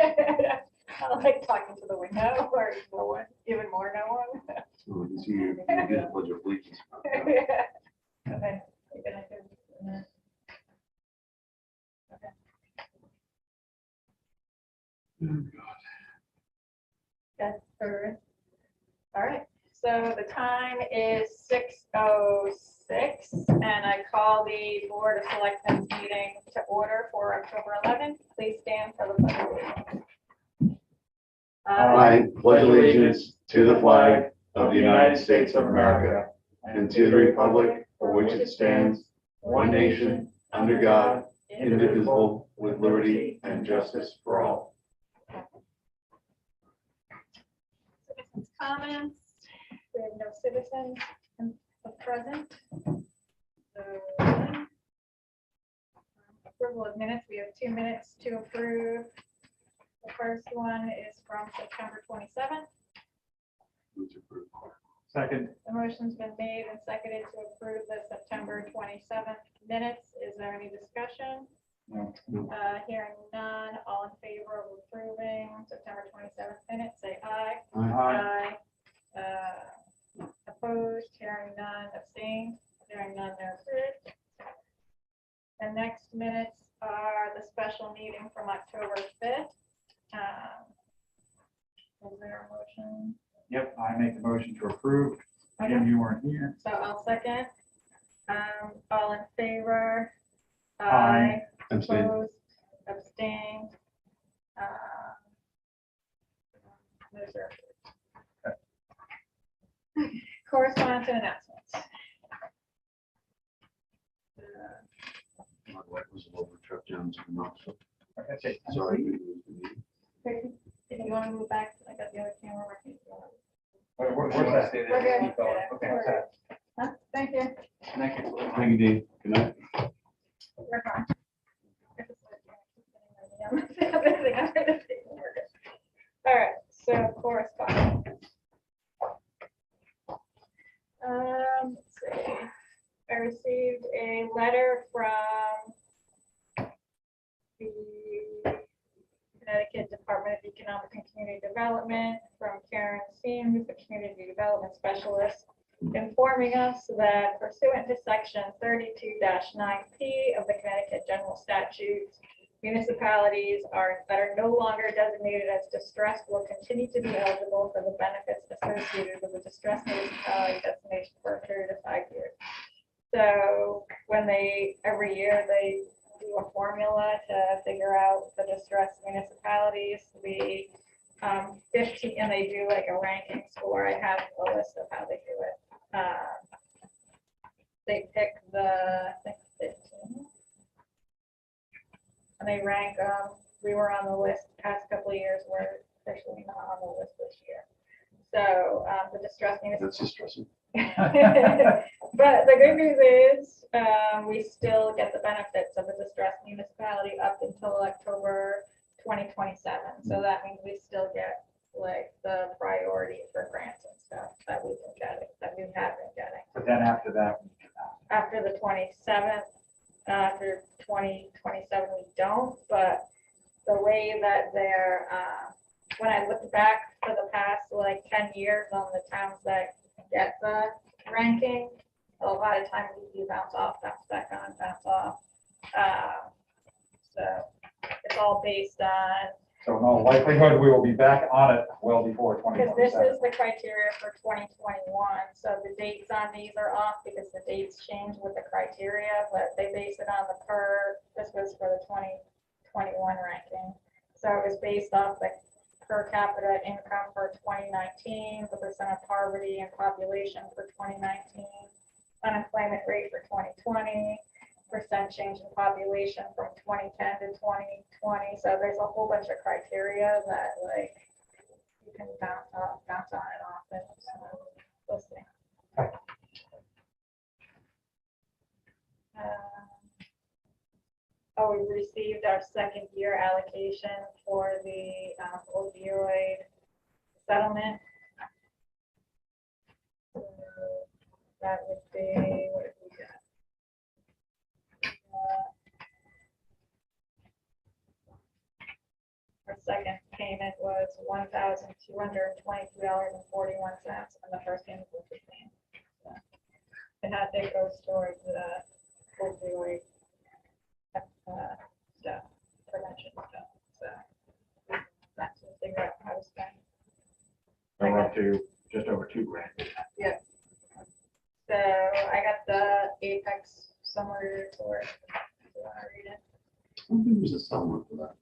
I like talking to the window or no one, even more no one. So you see, you get a pledge of allegiance. Yeah. Okay, we're gonna do this in a minute. Okay. That's first. All right, so the time is 6:06, and I call the Board of Selectmen meeting to order for October 11th. Please stand for the pledge of allegiance. I pledge allegiance to the flag of the United States of America and to the republic for which it stands, one nation, under God, indivisible, with liberty and justice for all. Citizens' comments. We have no citizens present. So, approval of minutes. We have 2 minutes to approve. The first one is from September 27th. Second. The motion's been made and seconded to approve the September 27th minutes. Is there any discussion? No. Hearing none, all in favor of approving September 27th minutes, say aye. Aye. Opposed, hearing none, abstained, hearing none, they're approved. The next minutes are the special meeting from October 5th. Is there a motion? Yep, I make the motion to approve. Okay. Jim, you weren't here. So I'll second. All in favor? Aye. Abstain. Opposed, abstained. Those are approved. Correspondence and announcements. My wife was a little truck down to the Knoxville. Okay. Sorry. If you want to move back, I got the other camera working. Where's that? We're good. Okay, what's that? Huh? Thank you. Thank you. Thank you, Dean. Good night. We're fine. All right, so correspondence. Let's see. I received a letter from the Connecticut Department of Economic and Community Development from Karen Seams, the Community Development Specialist, informing us that pursuant to section 32-9P of the Connecticut General Statutes, municipalities that are no longer designated as distressed will continue to be eligible for the benefits associated with the distressed municipality designation for a period of 5 years. So when every year they do a formula to figure out the distressed municipalities, the 15, and they do like a ranking score. I have a list of how they do it. They pick I think 15, and they rank them. We were on the list the past couple of years. We're officially not on the list this year. So the distressed municipalities. That's distressing. But the good news is we still get the benefits of the distressed municipality up until October 2027. So that means we still get like the priority for grants and stuff that we've been getting, that we have been getting. But then after that. After the 27th, after 2027, we don't. But the way that they're, when I look back for the past like 10 years on the towns that get the ranking, a lot of times you bounce off, bounce back on, bounce off. So it's all based on. So in all likelihood, we will be back on it well before Because this 2027. is the criteria for 2021, so the dates on these are off because the dates change with the criteria, but they base it on this was for the 2021 ranking. So it was based off the per capita income for 2019, the percent of poverty and population for 2019, unemployment rate for 2020, percent change in population from 2010 to 2020. So there's a whole bunch of criteria that like you can bounce on and off. And we'll see. We received our second year allocation for the opioid settlement. So that would be, what did we get? Our second payment was $1,222.41, and the first payment was $15. So it had to go towards opioid stuff, prevention stuff. So that's what they got how to spend. So we're up to just over $2,000. Yep. So I got the Apex summary report. If you want to read it. I think there's a summer for that.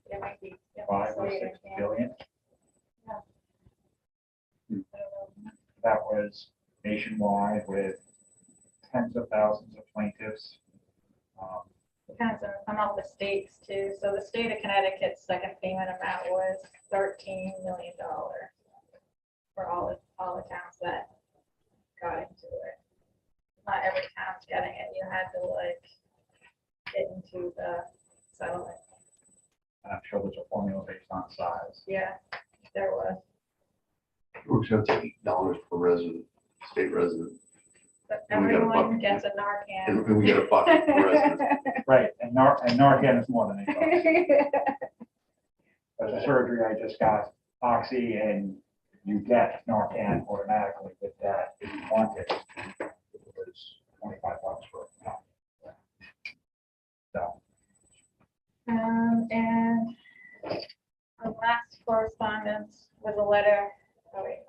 It might be. 5 or 6 billion. I don't know. That was nationwide with tens of thousands of plaintiffs. Depends on all the states too. So the state of Connecticut's second payment amount was $13 million for all the towns that got into it. Not every town's getting it. You had to like get into the settlement. And I'm sure there's a formula based on size. Yeah, there was. Works out to $8 per resident, state resident, But And we got a everyone bucket. gets a Narcan. and we get a bucket per resident. Right, and Narcan is more than $8. As a surgery, I just got Oxy, and you get Narcan automatically with that if you want it. It was $25 for a month. So, And our last correspondence was a letter. Oh wait.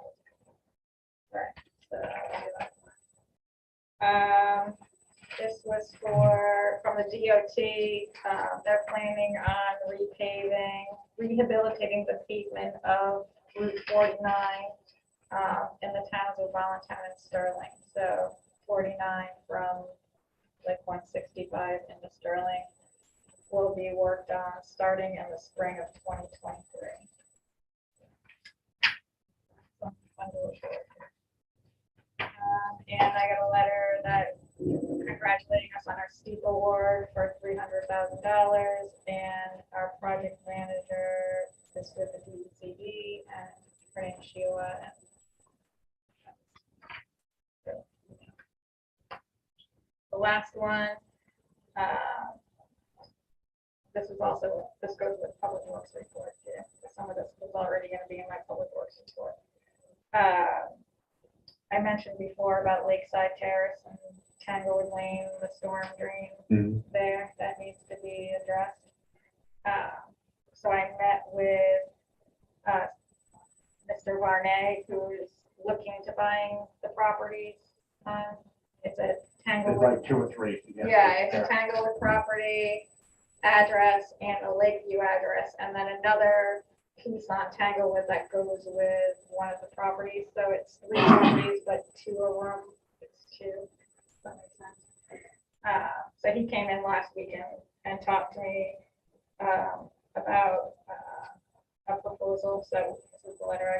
Sorry. This was from the DOT. They're planning on rehabilitating the pavement of Route 49 in the towns of Valentine and Sterling. So 49 from like 165 into Sterling will be worked on starting in the spring of 2023. And I got a letter that congratulating us on our steep award for $300,000, and our project manager is with the DCD, and her name's Sheila. And the last one, this goes with Public Works report too. Some of this was already going to be in my Public Works report. I mentioned before about Lakeside Terrace and Tangled Lane, the storm drain there that needs to be addressed. So I met with Mr. Varney, who is looking to buying the properties. It's a there's Tanglewood. like 2 or 3. Yeah, it's a Tanglewood property address and a Lakeview address, and then another piece on Tanglewood that goes with one of the properties. So it's 3 properties, but 2 of them, it's 2. Does that make sense? So he came in last weekend and talked to me about a proposal. So this is the letter I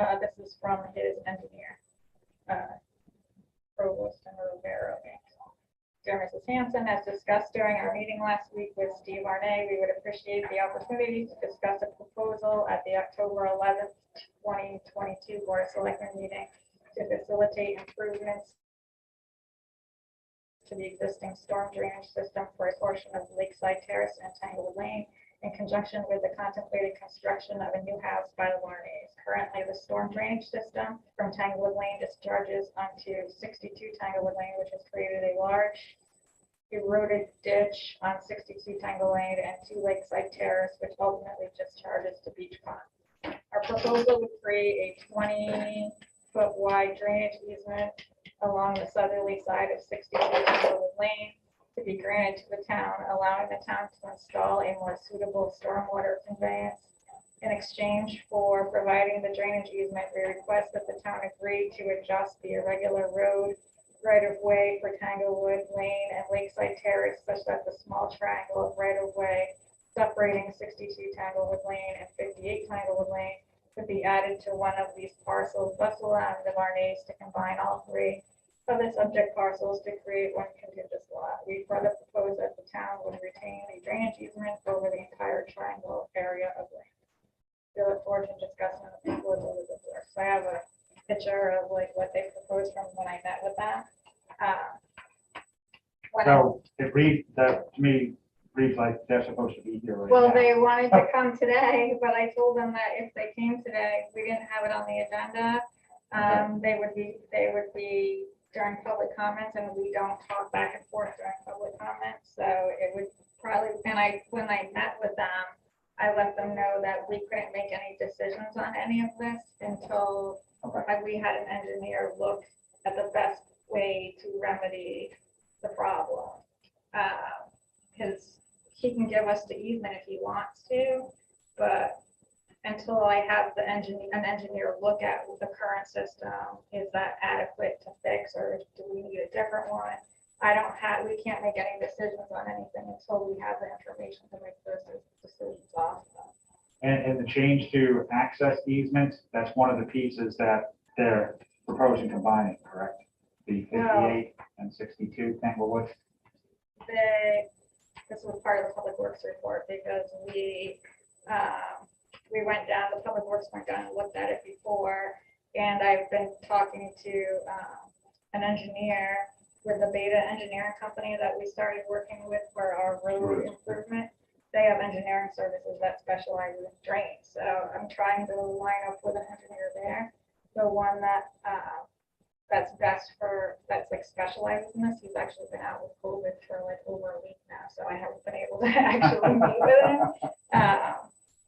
got. This is from his engineer, Provost and Rivero. Dear Mrs. Hanson, as discussed during our meeting last week with Steve Arnay, we would appreciate the opportunity to discuss a proposal at the October 11th, 2022 Board of Selectmen meeting to facilitate improvements to the existing storm drainage system for a portion of Lakeside Terrace and Tangled Lane in conjunction with the contemplated construction of a new house by the Larnays. Currently, the storm drainage system from Tangled Lane discharges onto 62 Tangled Lane, which has created a large eroded ditch on 62 Tangled Lane and 2 Lakeside Terrace, which ultimately discharges to Beach Pond. Our proposal would create a 20-foot wide drainage easement along the southerly side of 62 Tangled Lane to be granted to the town, allowing the town to install a more suitable stormwater conveyance. In exchange for providing the drainage easement, we request that the town agree to adjust the irregular road right-of-way for Tanglewood Lane and Lakeside Terrace such that the small triangle of right-of-way separating 62 Tanglewood Lane and 58 Tanglewood Lane could be added to one of these parcels, thus allowing the Varnays to combine all 3 of the subject parcels to create one contiguous lot. We further propose that the town would retain a drainage easement over the entire triangle area of land. We look forward to discussing the proposal with the board. So I have a picture of like what they proposed from when I met with them. So it reads that to me, reads like they're supposed to be here right Well, now. they wanted to come today, but I told them that if they came today, we didn't have it on the agenda. They would be during public comments, and we don't talk back and forth during public comments, so it would probably, when I met with them, I let them know that we couldn't make any decisions on any of this until we had an engineer look at the best way to remedy the problem. Because he can give us the easement if he wants to, but until I have an engineer look at the current system, is that adequate to fix, or do we need a different one? We can't make any decisions on anything until we have the information to make those decisions off of. And the change to access easements, that's one of the pieces that they're proposing combining, correct? The 58 and 62 Tanglewood. This was part of the Public Works report because we went down, the Public Works went down and looked at it before, and I've been talking to an engineer with the Beta Engineering Company that we started working with for our road improvement. They have engineering services that specialize in drains, so I'm trying to line up with an engineer there. The one that that's like specializes in this. He's actually been out with COVID for like over a week now, so I haven't been able to actually meet with him.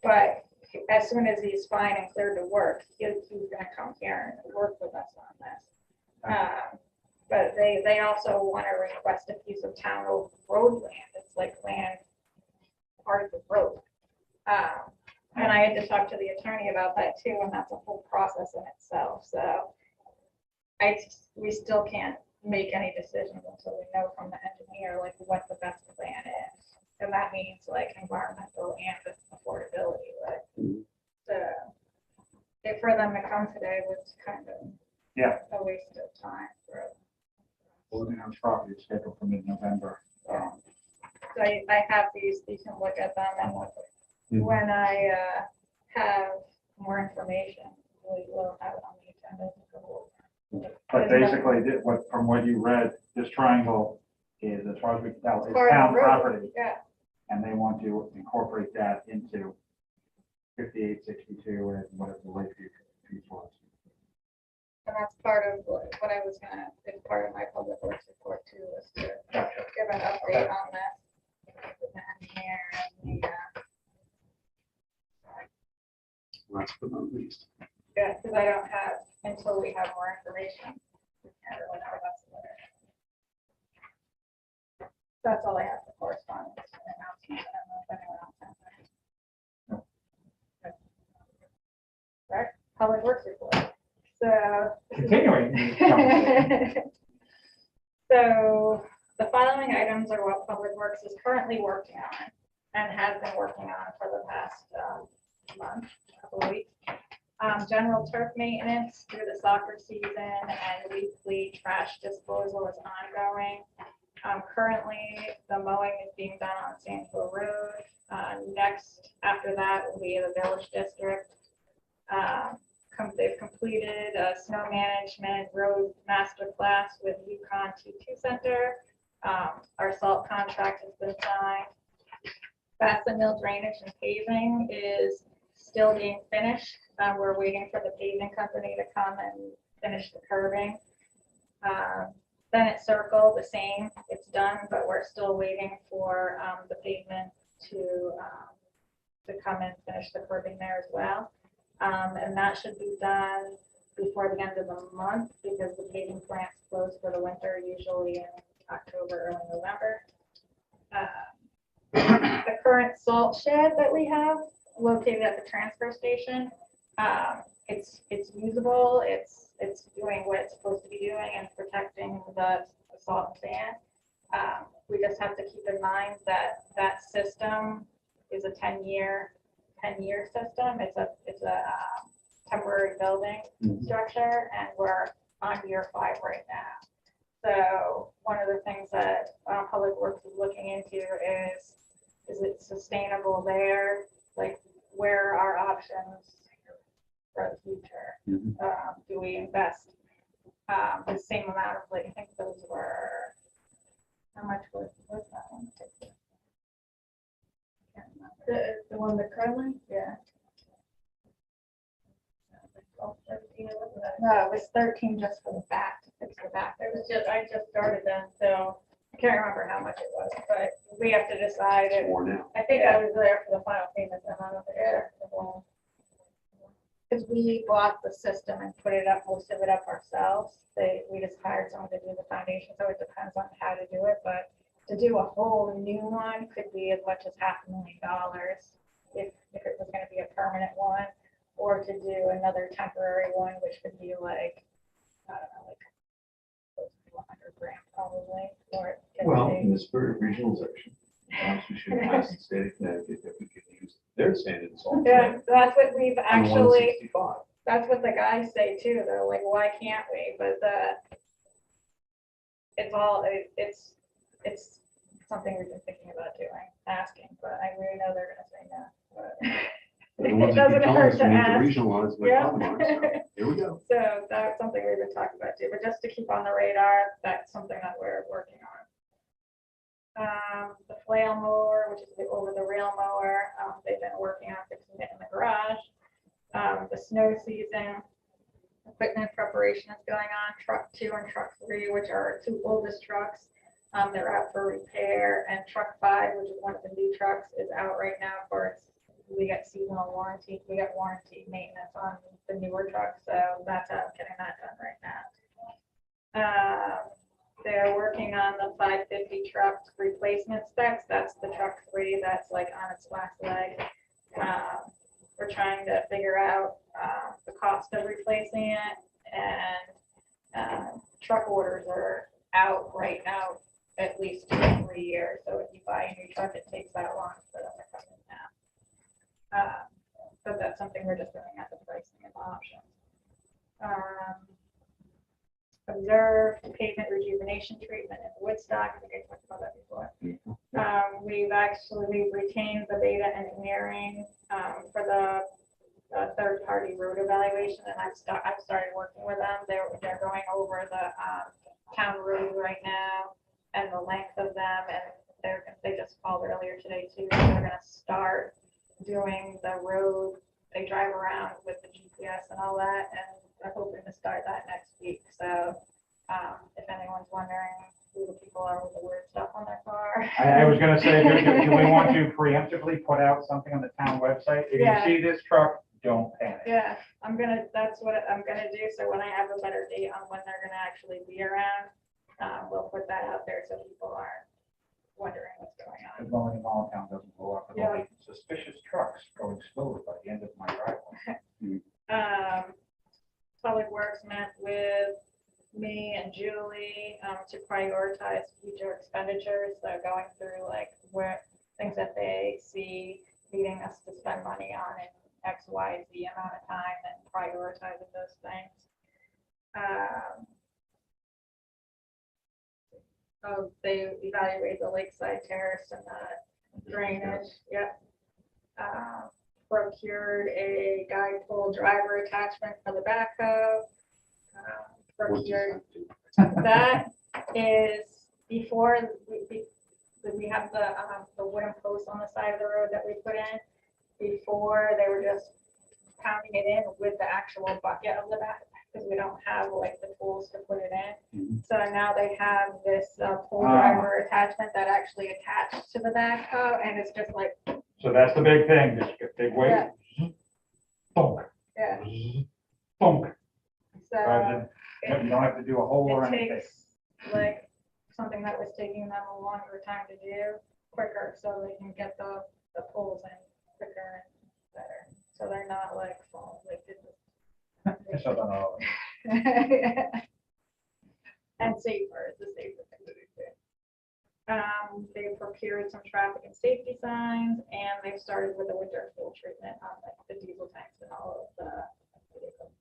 But as soon as he's fine and cleared to work, he's gonna come here and work with us on this. But they also want to request a piece of town road land. It's like land part of the road. And I had to talk to the attorney about that too, and that's a whole process in itself. So we still can't make any decisions until we know from the engineer like what the best plan is. And that means like environmental and affordability. Like, for them to come today was kind of a waste of time. Well, the house property is scheduled for mid-November. So I have these, you can look at them, and when I have more information, we will have it on the agenda. But basically, from what you read, this triangle is, as far as we can tell, is Part of the town road. property. Yeah, And they want to incorporate that into 58, 62, and whatever the Lakeview piece was. and that's part of what I was gonna, it's part of my public works report too, is to give an update on this. With the engineer and the, Last but not least. yeah, because I don't have, until we have more information. We can't really know what's there. That's all I have for correspondence and announcements. I don't know if anyone else has that. Right, public works report. So. Continuing the conversation. So the following items are what Public Works is currently working on and has been working on for the past month, couple of weeks. General turf maintenance through the soccer season and weekly trash disposal is ongoing. Currently, the mowing is being done on Sandhill Road. Next, after that, will be the Village District. They've completed a snow management road master class with Yukon T2 Center. Our salt contract has been signed. Bassett Mill drainage and paving is still being finished. We're waiting for the paving company to come and finish the curbing. Bennett Circle, the same, it's done, but we're still waiting for the pavement to come and finish the curbing there as well. And that should be done before the end of the month because the paving plant's closed for the winter, usually in October, early November. The current salt shed that we have located at the transfer station, it's usable. It's doing what it's supposed to be doing and protecting the salt and sand. We just have to keep in mind that that system is a 10-year system. It's a temporary building structure, and we're on year 5 right now. So one of the things that Public Works is looking into is it sustainable there? Like, where are our options for the future? Do we invest the same amount of, like, I think those were, how much was that one? The one that currently? Yeah. No, it was 13 just for the back, to fix the back. It was just, I just started then, so I can't remember how much it was, but we have to decide. It's more now. I think I was there for the final payment, and I was there for the whole. Because we bought the system and put it up, most of it up ourselves. We just hired someone to do the foundation, so it depends on how to do it, but to do a whole new one could be as much as $500,000 if it was gonna be a permanent one, or to do another temporary one, which could be like, I don't know, like close to $100,000 probably, or it could Well, be- in the spirit of regionalization, perhaps we should ask the state of Connecticut if we could use their standard salt. Yeah, that's what we've On actually, 165. that's what the guys say too, they're like, why can't we? But it's something we've been thinking about doing, asking, but I really know they're gonna say no. But They're the ones it that keep doesn't telling hurt us to we need to ask. regionalize my Yeah. farm, so here we go. So that's something we've been talking about too, but just to keep on the radar, that's something that we're working on. The Flail Mower, which is the over the rail mower, they've been working on fixing it in the garage. The snow season, equipment preparation is going on. Truck 2 and Truck 3, which are our 2 oldest trucks, they're out for repair, and Truck 5, which is one of the new trucks, is out right now for its. We got seasonal warranty. We got warranty maintenance on the newer trucks, so that's out, getting that done right now. They're working on the 550 truck replacement specs. That's the Truck 3 that's like on its last leg. We're trying to figure out the cost of replacing it, and truck orders are out right now at least 2 or 3 years. So if you buy a new truck, it takes that long for them to come in now. But that's something we're just looking at the pricing and the options. Observed pavement rejuvenation treatment in Woodstock. I think I talked about that before. We've retained the beta engineering for the third-party road evaluation, and I've started working with them. They're going over the town road right now and the length of them, and they just called earlier today too. They're going to start doing the road. They drive around with the GPS and all that, and they're hoping to start that next week. So if anyone's wondering who the people are with the weird stuff on their car. I was gonna say, do we want to preemptively put out something on the town website? If Yeah. you see this truck, don't panic. Yeah, that's what I'm gonna do. So when I have a better date on when they're gonna actually be around, we'll put that out there so people aren't wondering what's going on. As long as Allentown doesn't blow up with all these suspicious trucks going slowly by the end of my driveway. Public Works met with me and Julie to prioritize future expenditures. So going through like where things that they see needing us to spend money on in X, Y, Z amount of time and prioritizing those things. They evaluate the Lakeside Terrace and the drainage. Yep. Procured a guide pole driver attachment for the backhoe. Procured, that is before we have the wooden post on the side of the road that we put in. Before, they were just pounding it in with the actual bucket of the back, because we don't have like the tools to put it in. So now they have this pole driver attachment that actually attached to the backhoe, and it's just like. So that's the big thing, just get big weight. Yeah. Thunk, Yeah. thunk. So Rather than, you don't have to do a hole or it anything. takes like something that was taking them a longer time to do quicker, so they can get the poles in quicker and better. So they're not like falling like this. So, And safer, it's a safer thing to do too. They procured some traffic and safety signs, and they've started with a winter fuel treatment on the diesel tanks and all of the vehicles.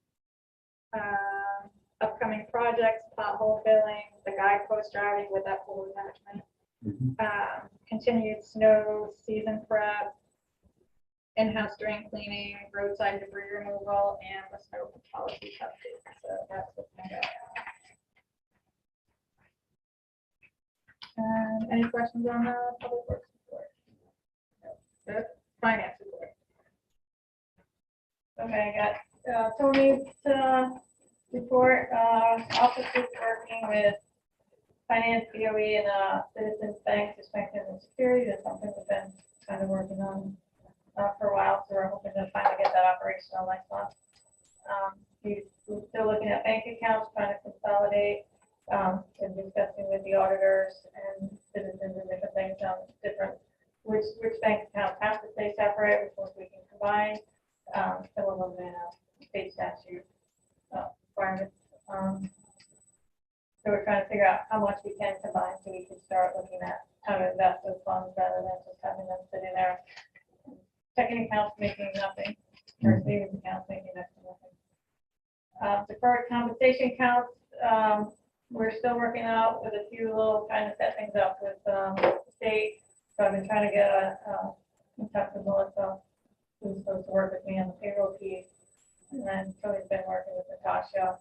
Upcoming projects, pothole filling, the guidepost driving with that pole attachment. Continued snow season prep, in-house drain cleaning, roadside debris removal, and the snow policy update. So that's what's going on. Any questions on the public works report? No. Good. Okay, I got Tony's report. Office is working with finance, BOE, and Citizens Bank to strengthen the security. That's something we've been kind of working on for a while, so we're hoping to finally get that operational next month. We're still looking at bank accounts, trying to consolidate, and discussing with the auditors and citizens and different things on which bank accounts have to stay separate, which ones we can combine. Some of them in state statute requirements. So we're trying to figure out how much we can combine so we can start looking at how to invest those funds rather than just having them sitting there. Checking accounts making nothing, or savings accounts making next to nothing. Deferred compensation accounts, we're still working out with a few little trying to set things up with the state. So I've been trying to get in touch with Melissa, who's supposed to work with me on the payroll piece. And then Tony's been working with Natasha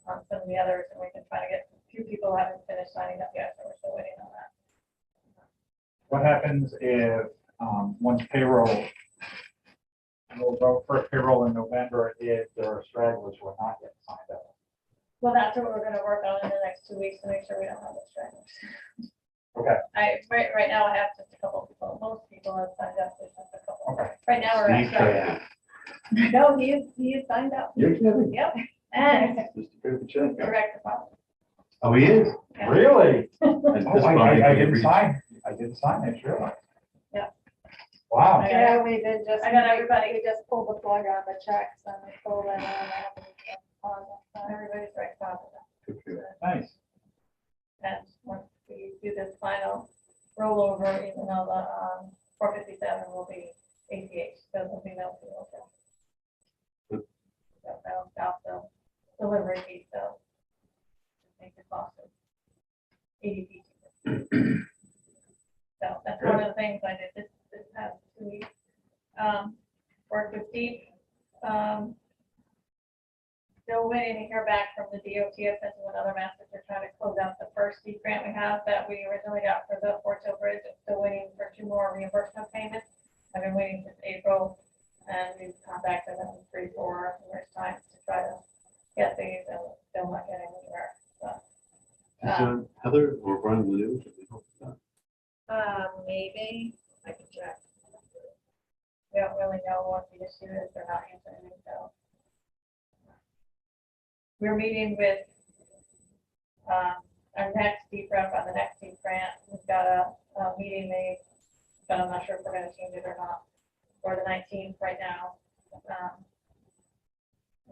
on some of the others, and we've been trying to get a few people who haven't finished signing up yet, so we're still waiting on that. What happens if, once payroll, we'll go first payroll in November, if there are stragglers who are not yet signed up? Well, that's what we're gonna work on in the next 2 weeks to make sure we don't have those stragglers. Okay, Right now I have just a couple of people, most people have signed up, there's just a couple. okay. Right now we're at stragglers. No, he is signed up. You're kidding. Yep, and Just a paper check. direct deposit. Oh, he is? Yeah. Really? And Oh, this money I can didn't reach- sign it, really? Yeah. Wow. Yeah. We did just. I got everybody. We just pulled the plug on the checks and we pulled it on. Everybody's direct deposit. Good for you. Nice. And once we do this final rollover, even though the 457 will be ACH, so there'll be no fuel. Good. So that'll stop the delivery fee, so make the cost of ADP cheaper. So that's one of the things I did this past 2 weeks. Worked with Steve. Still waiting to hear back from the DOT. I sent them another message. They're trying to close out the first steep grant we have that we originally got for the Fort Hill Bridge. I'm still waiting for 2 more reimbursement payments. I've been waiting since April, and we've contacted them 3-4 numerous times to try to get these, and still not getting anywhere. So, Is Heather or Brian the news? Maybe, I can check. we don't really know what the issue is. They're not answering me, so. We're meeting with our next deep rep on the next deep grant. We've got a meeting made, but I'm not sure if we're going to change it or not, for the 19th right now.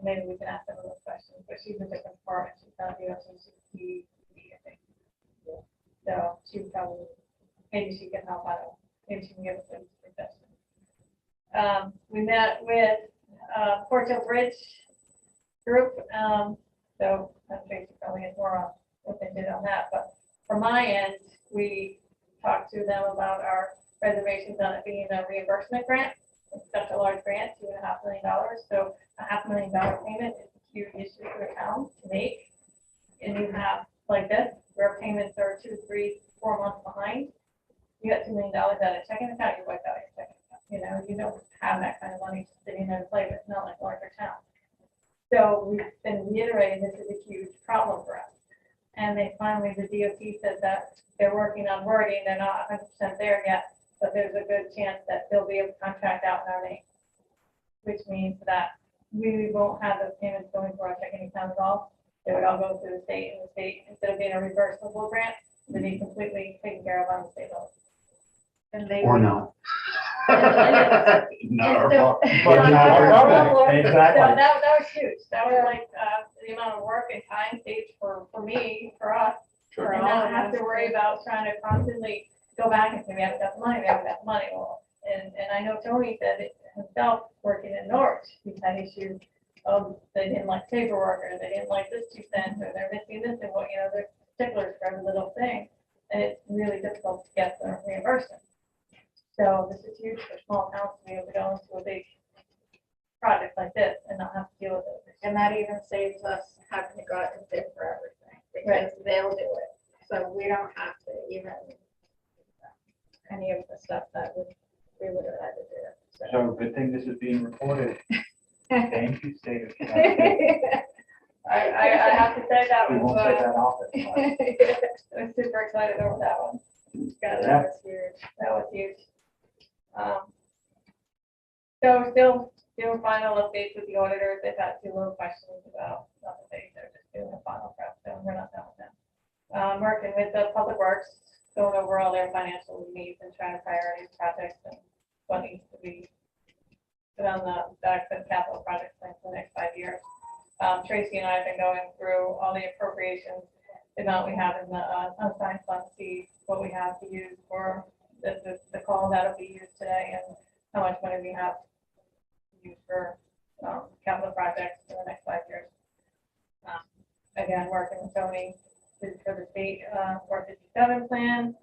Maybe we can ask them those questions, but she's a different department. She's not the OCC, I think. So she probably, maybe she can help out. Maybe she can give us some suggestions. We met with Fort Hill Bridge group. So I'm sure you probably get more on what they did on that. But from my end, we talked to them about our reservations on it being a reimbursement grant. It's such a large grant, $2.5 million. So a $500,000 payment is a huge issue for the town to make. And you have like this, where payments are 2, 3, 4 months behind. You got $2 million out of checking account, you wipe out your checking account. You know, you don't have that kind of money just sitting there to play with. It's not like larger town. So we've been reiterating this is a huge problem for us. And they finally, the DOT said that they're working on wording. They're not 100% there yet, but there's a good chance that they'll be able to contract out in our name, which means that we won't have those payments going for our checking account at all. They would all go through the state, and the state, instead of being a reversible grant, would be completely taken care of on the state level. And they Or would- not. And Not our so- fault. But not our problem. So Exactly. that was huge. That was like the amount of work and time saved for me, for us, Sure. and not have to worry about trying to constantly go back and say, we haven't got the money, we haven't got the money. Well, and I know Tony said it himself, working in Norwich, he's had issues of they didn't like paperwork, or they didn't like this 2 cents, or they're missing this, and what, you know, they're sticklers for every little thing. And it's really difficult to get the reimbursement. So this is huge for small towns to be able to go into a big project like this and not have to deal with it. And that even saves us having to go out and bid for everything, Right. because they'll do it. So we don't have to even, any of the stuff that we would have had to do. So So good thing this is being recorded. Thank you, state of Connecticut. I have to say that We was, won't say that often. but- I was super excited over that one. God, Yeah. that was huge. That was huge. So still final updates with the auditors. They've had two little questions about other things. They're just doing the final prep, so we're not done with them. Working with the public works, going over all their financial needs and trying to prioritize projects and what needs to be put on the back of the capital project plan for the next 5 years. Tracy and I have been going through all the appropriations, the amount we have in the unassigned fund, see what we have to use for the call that'll be used today and how much money we have to use for capital projects for the next 5 years. Again, working with Tony for the state 457 plan.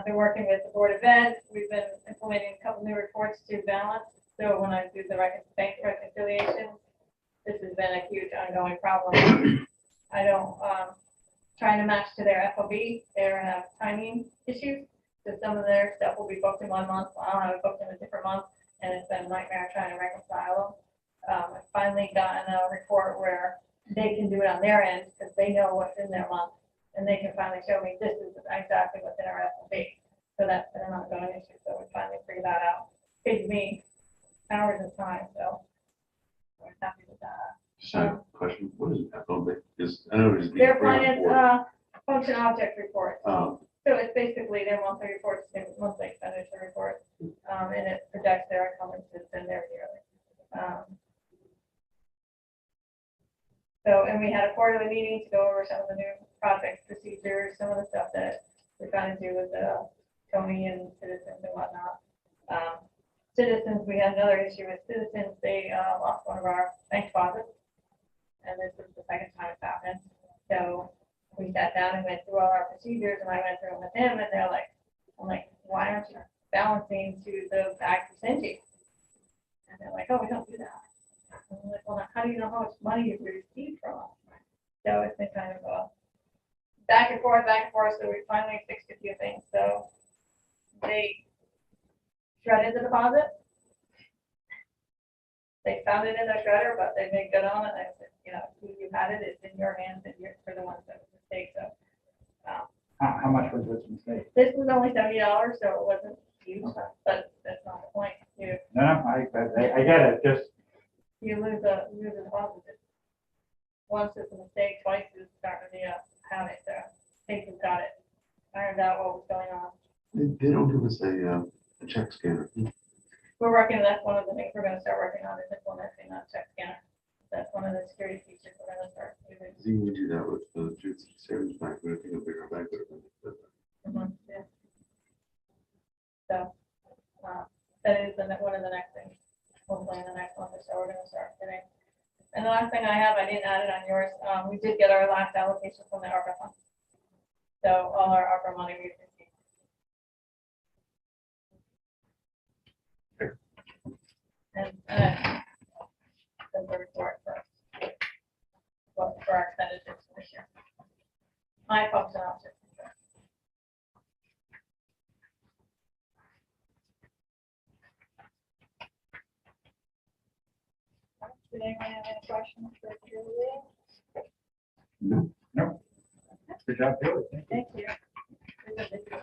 Been working with the Board of Ed. We've been implementing a couple new reports to balance. So when I do the bank reconciliation, this has been a huge ongoing problem. I don't, trying to match to their FOB, they have timing issues. So some of their stuff will be booked in 1 month, I'll have it booked in a different month, and it's been a nightmare trying to reconcile them. I finally gotten a report where they can do it on their end, because they know what's in their month, and they can finally show me this is exactly what's in our FOB. So that's been an ongoing issue, so we finally figured that out. Saves me hours of time, so we're happy with that. Just a question, what is FOB? Is, I know it's. Their finance, function object report. Oh, So it's basically their monthly reports, their monthly expenditure reports, and it projects their encumbrances and their yearly. So, and we had a quarterly meeting to go over some of the new project procedures, some of the stuff that we're trying to do with Tony and citizens and whatnot. Citizens, we had another issue with citizens. They lost one of our bank deposits, and this is the second time it's happened. So we sat down and went through all our procedures, and I went through them with him, and they're like, I'm like, why aren't you balancing to the back percentage? And they're like, oh, we don't do that. And I'm like, well, how do you know how much money you've received from us? So it's been kind of a back and forth, so we finally fixed a few things. So they shredded the deposit. They found it in their shredder, but they made good on it. I said, you know, you had it, it's in your hands, and you're for the ones that was mistake. So How much was this mistake? this was only $70, so it wasn't huge, but that's not the point. No, I get it, just, You lose a deposit. Once it's a mistake, twice it's starting to be a habit. So I think we've got it ironed out what was going on. they don't give us a check scanner. We're working, that's one of the things we're gonna start working on is implementing a check scanner. That's one of the security features we're gonna start using. I think we do that with the Savings Bank, but I think a bigger bank would have been. Yeah. So, that is one of the next things, hopefully in the next month or so, we're gonna start doing. And the last thing I have, I didn't add it on yours, we did get our last allocation from the ARPA fund. So all our ARPA money we've received. And the report for our expenditures for this year. My function object. Did anyone have any questions for Julie? no. Good job, Julie. Thank you. Thank you.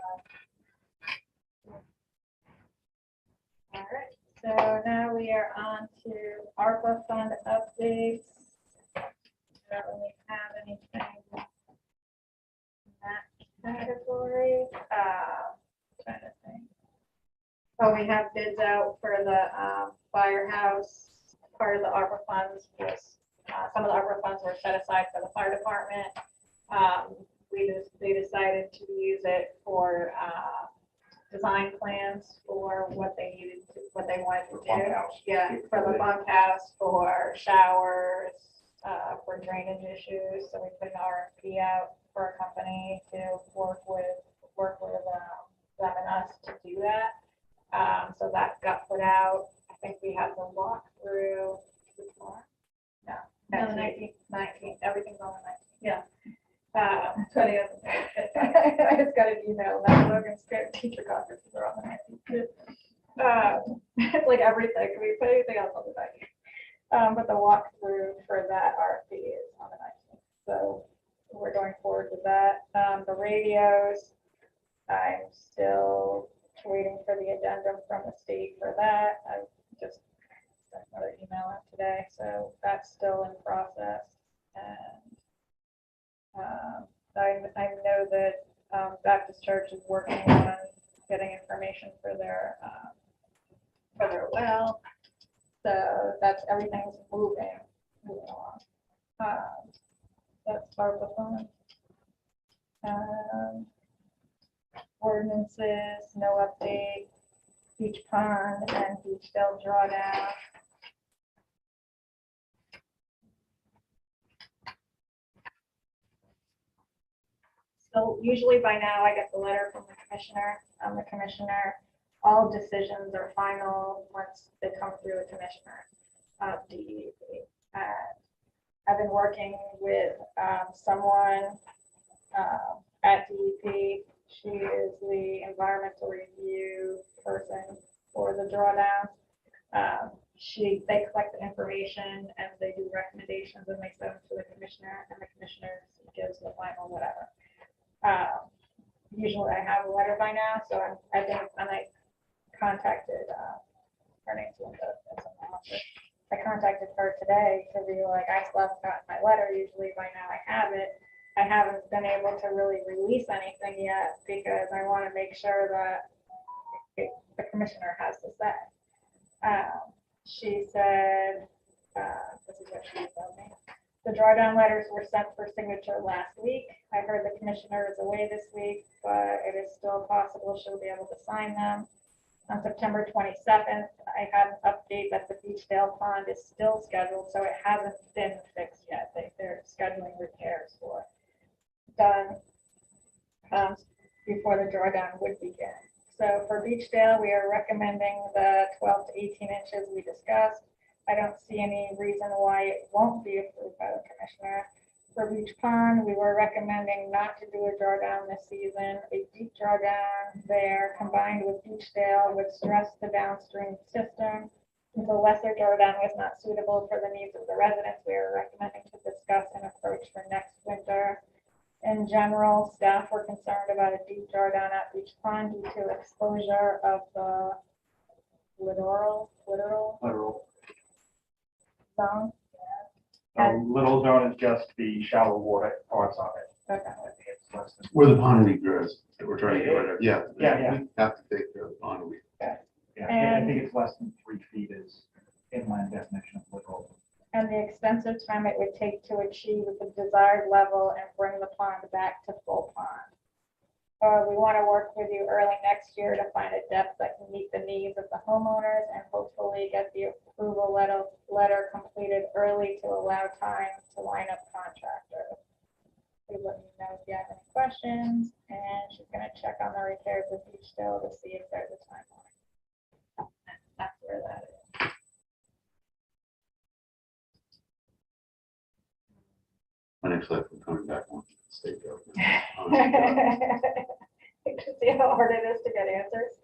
All right, so now we are on to ARPA fund updates. I don't really have anything in that category. Trying to think. Oh, we have bids out for the firehouse. Part of the ARPA funds was, some of the ARPA funds were set aside for the fire department. They decided to use it for design plans for what they needed to, what they wanted to do. Bunkhouse. Yeah, for the bunkhouse, for showers, for drainage issues. So we put an RFP out for a company to work with them and us to do that. So that got put out. I think we have them walk through tomorrow. No, the 19th. Everything's on the 19th. Yeah. 20th. I just got an email that Logan's teacher conferences are on the 19th. It's like everything. We put anything else on the 19th. But the walkthrough for that RFP is on the 19th. So we're going forward with that. The radios, I'm still waiting for the addendum from the state for that. I just sent another email out today, so that's still in process. And I know that Baptist Church is working on getting information for their well. So that's everything's moving along. That's part of the fun. Ordinances, no update, Beach Pond and Beachdale Drawdown. So usually by now I get the letter from the commissioner. I'm the commissioner. All decisions are final once they come through the commissioner of DEP. I've been working with someone at DEP. She is the environmental review person for the drawdown. They collect the information and they do recommendations and they send them to the commissioner, and the commissioner gives the final whatever. Usually I have a letter by now, so I contacted her name's Linda. That's in the office. I contacted her today to be like, I still haven't gotten my letter. Usually by now I have it. I haven't been able to really release anything yet because I want to make sure that the commissioner has to say. She said, this is what she told me. The drawdown letters were sent for signature last week. I heard the commissioner is away this week, but it is still possible she'll be able to sign them. On September 27th, I had an update that the Beachdale Pond is still scheduled, so it hasn't been fixed yet. They're scheduling repairs for it. Done before the drawdown would begin. So for Beachdale, we are recommending the 12 to 18 inches we discussed. I don't see any reason why it won't be approved by the commissioner. For Beach Pond, we were recommending not to do a drawdown this season. A deep drawdown there combined with Beachdale would stress the downstream system. Since a lesser drawdown was not suitable for the needs of the residents, we are recommending to discuss an approach for next winter. In general, staff were concerned about a deep drawdown at Beach Pond due to exposure of the littoral zone. Little zone is just the shallow water parts of it. Okay. I think it's less than. Where the pond grows that we're trying to get rid of. Yeah. Yeah. We have to take care of the pond weed. Yeah, And- I think it's less than 3 feet is inland definition of littoral. And the extensive time it would take to achieve the desired level and bring the pond back to full pond. We want to work with you early next year to find a depth that can meet the needs of the homeowners and hopefully get the approval letter completed early to allow time to line up contractors. Please let me know if you have any questions, and she's going to check on the repairs of Beachdale to see if there's a timeline. That's where that is. My next life, I'm coming back on state government. You can see how hard it is to get answers.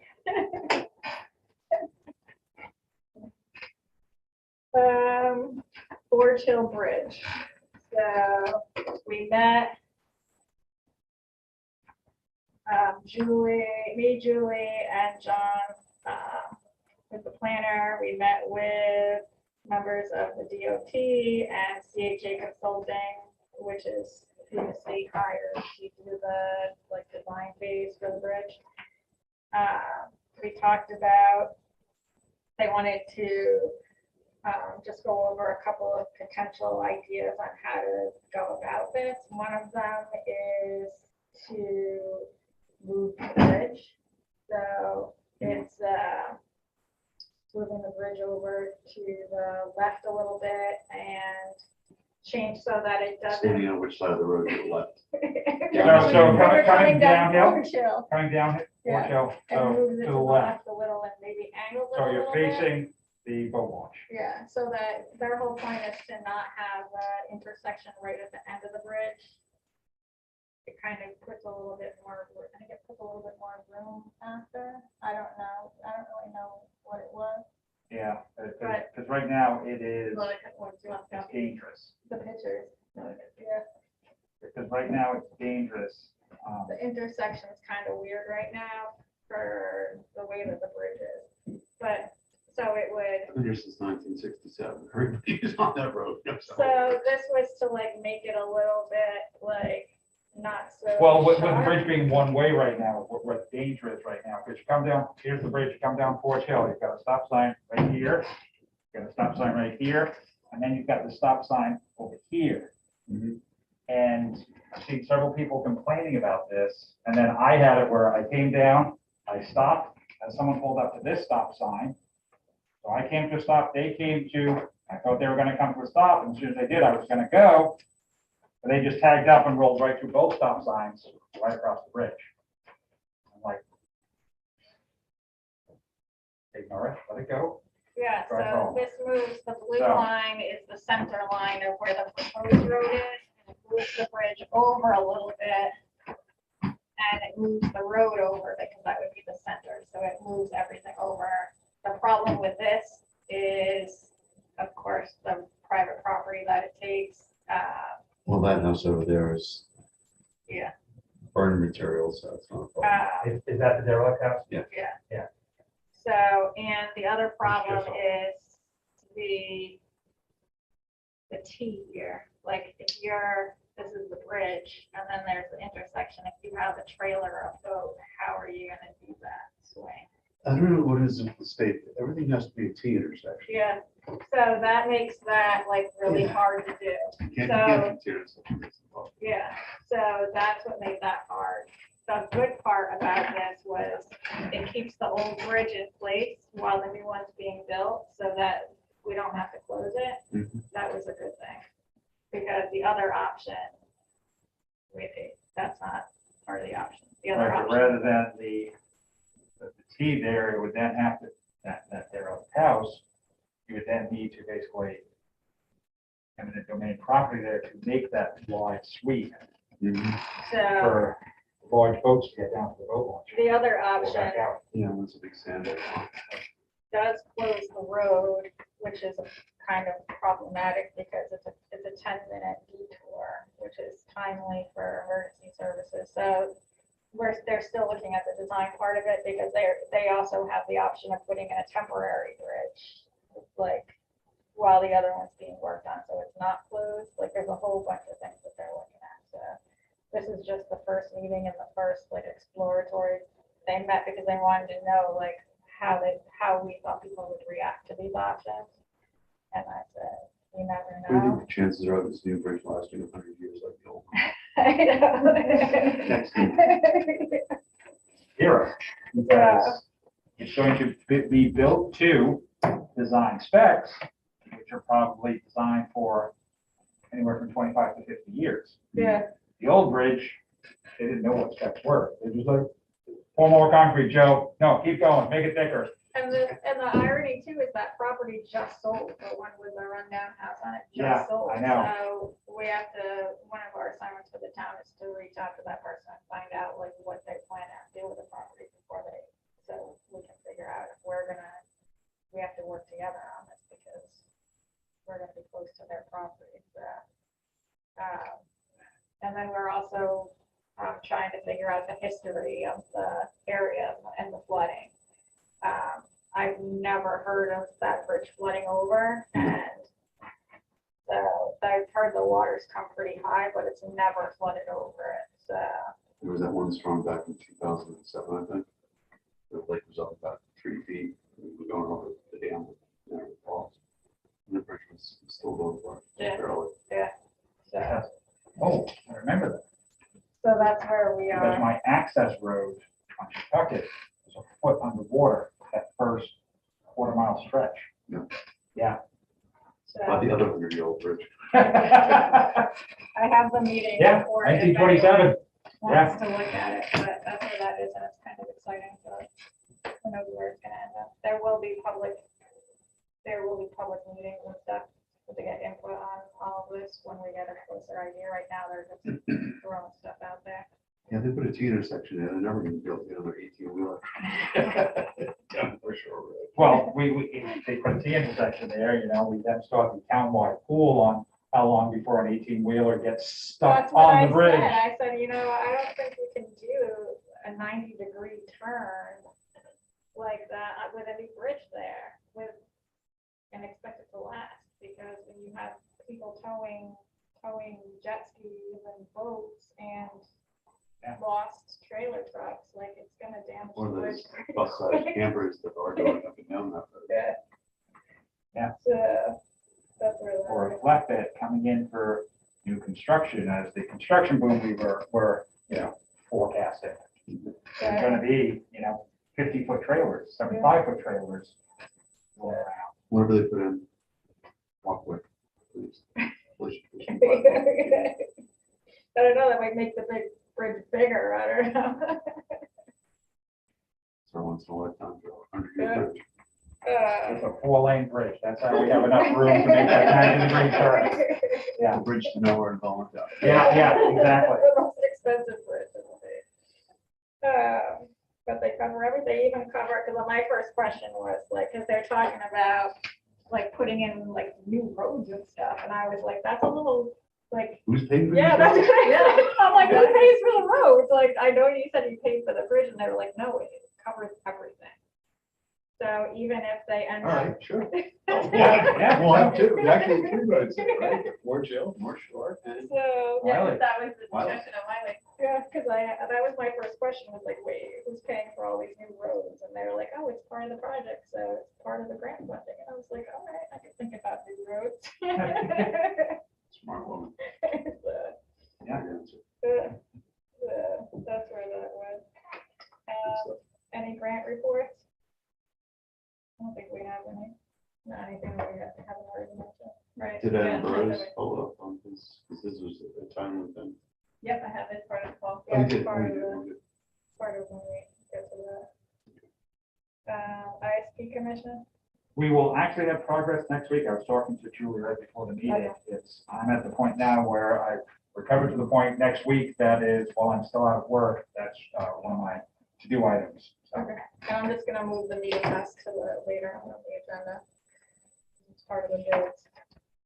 Forge Hill Bridge. So we met Julie, and John with the planner. We met with members of the DOT and CHA Consulting, which is who the state hired to do the design phase for the bridge. We talked about, they wanted to just go over a couple of potential ideas on how to go about this. One of them is to move the bridge. So it's moving the bridge over to the left a little bit and change so that it doesn't. Depending on which side of the road you left. So We're coming downhill, Forge Hill. coming down Yeah. Forge Hill, And so moves it to the left. a little and maybe angle it So a you're little bit. facing the boat launch. Yeah, so that their whole point is to not have an intersection right at the end of the bridge. It kind of puts a little bit more, I think it puts a little bit more room after. I don't know. I don't really know what it was. Yeah, Right. because right now it is Look at what you want to go. dangerous. The pictures. Yeah, Because right now it's dangerous. the intersection is kind of weird right now for the way that the bridge is. But, so it would, I've been here since 1967. Everybody's on that road. so this was to like make it a little bit like not so. Well, with the sharp. bridge being one way right now, what's dangerous right now, because you come down, here's the bridge, you come down Forge Hill, you've got a stop sign right here, you've got a stop sign right here, and then you've got the stop sign over here. Mhm. And I've seen several people complaining about this, and then I had it where I came down, I stopped, and someone pulled up to this stop sign. So I came to a stop, they came to, I thought they were gonna come to a stop, and as soon as they did, I was gonna go. But they just tagged up and rolled right through both stop signs, right across the bridge. I'm like, ignore it, let it go. Yeah, Drive so home. this moves, the blue So- line is the center line of where the proposed road is. And it moves the bridge over a little bit. And it moves the road over because that would be the center. So it moves everything over. The problem with this is, of course, the private property that it takes. Well, that house over there is Yeah. burn material, so it's not a problem. Is that the derelict house? Yeah. Yeah. So, and the other problem is the T here, like if you're, this is the bridge, and then there's the intersection, if you have a trailer or a boat, how are you gonna do that swing? I don't know what it is in the state. Everything has to be a T intersection. Yeah, so that makes that like really Yeah. hard to do. You can't do intersections. Yeah, so that's what made that hard. The good part about this was it keeps the old bridge in place while the new one's being built so that we don't have to close it. Mhm. That was a good thing. Because the other option, that's not part of the option. The other Right, but option, rather than the T there, it would then have to, that derelict house, you would then need to basically eminent domain property there to make that wide sweep Mhm. so for large boats to get down to the boat launch. the other Or option back out. Yeah, that's a big sand. does close the road, which is kind of problematic because it's a 10-minute detour, which is timely for emergency services. So they're still looking at the design part of it because they also have the option of putting in a temporary bridge, like while the other one's being worked on, so it's not closed. Like there's a whole bunch of things that they're looking at. So this is just the first meeting and the first like exploratory. They met because they wanted to know like how we thought people would react to these options. And I said, you never What do you think know. the chances are this new bridge lasting 100 years like the old one? I know. Next Zero, because it's going to be built to design specs, which are probably designed for anywhere from 25 to 50 years. Yeah, The old bridge, they didn't know what specs were. They're just like, pour more concrete, Joe. No, keep going, make it thicker. and the irony too is that property just sold, the one with the rundown house on it Yeah, just sold. I know. So we have to, one of our assignments for the town is to reach out to that person and find out like what they plan to do with the property before they, so we can figure out if we have to work together on this because we're gonna be close to their property. So, and then we're also trying to figure out the history of the area and the flooding. I've never heard of that bridge flooding over, and so I've heard the waters come pretty high, but it's never flooded over it. So There was that one storm back in 2007, I think. The lake was up about 3 feet. We were going over the dam with Niagara Falls. And the bridge was still going for it. Yeah. Barely. so Oh, I remember that. so that's where we Because are. my access road on Pawtucket was a foot underwater, that first quarter-mile stretch. Yeah. Yeah. Not So the other 100-year-old bridge. Yeah, I have the meeting. before if anyone 1927. Wants to look at it, but that's where that is, and it's kind of exciting. So who knows where it's gonna end up. There will be public meetings and stuff to get input on all of this when we get a closer idea. Right now, they're just throwing stuff out there. Yeah, they put a T intersection in, they're never gonna build another 18-wheeler. Yeah, for sure. Well, if they put a T intersection there, we then start the townwide pool on how long before an 18-wheeler gets stuck That's what on I the bridge. said. I said, I don't think we can do a 90-degree turn like that with a new bridge there and expect it to last, because when you have people towing jet skis and boats and Yeah. lost trailer trucks, like it's gonna damage the One of bridge. those pretty bus-sized quick. campers that are going up and down that road. Yeah. Yeah. So that's where that Or a is. flatbed coming in for new construction, as the construction boom we were forecasting. There's gonna be, 50-foot trailers, 75-foot trailers all around. Whatever they put in, walkway, please. Please. I don't know, that might make the big bridge bigger, I don't know. So once in a lifetime, Joe, 100 Yeah. year bridge. It's a 4-lane bridge, that's how we have enough room to make that 90-degree turn. Yeah. The bridge to nowhere in Belmont. Yeah, exactly. The most expensive bridge in the state. But they cover everything, they even cover, because my first question was like, because they're talking about like putting in like new roads and stuff, and I was like, that's a little like, Who's paying for yeah, these that's roads? right. I'm like, who pays for the roads? Like, I know you said you paid for the bridge, and they were like, no, it covers everything. So even if they end All up. right, sure. Yeah. Well, I have two, actually two roads there, right? Fort Hill, North Shore, and So, Yeah. Yeah, that was the Wiley. discussion of Wiley. yeah, because that was my first question, was like, wait, who's paying for all these new roads? And they were like, oh, it's part of the project, so it's part of the grant funding. And I was like, all right, I can think about new roads. smart woman. So, Yeah. that's where that was. Good stuff. Any grant reports? I don't think we have any. Not anything that we haven't already mentioned. Right. Did Yeah, Adam Burrows okay. follow up on this? Because this was a timely thing. Yep, I have it part of the call. Oh, Yeah, he did, oh, part he of did, the- oh, good. Part of when we get to that. ISP commission? We will actually have progress next week. I was talking to Julie right before the meeting. I'm at the point now where I've recovered to the point next week that is, while I'm still out of work, that's one of my to-do items. So, Okay, and I'm just gonna move the meeting task to the later on the agenda. It's part of the bids.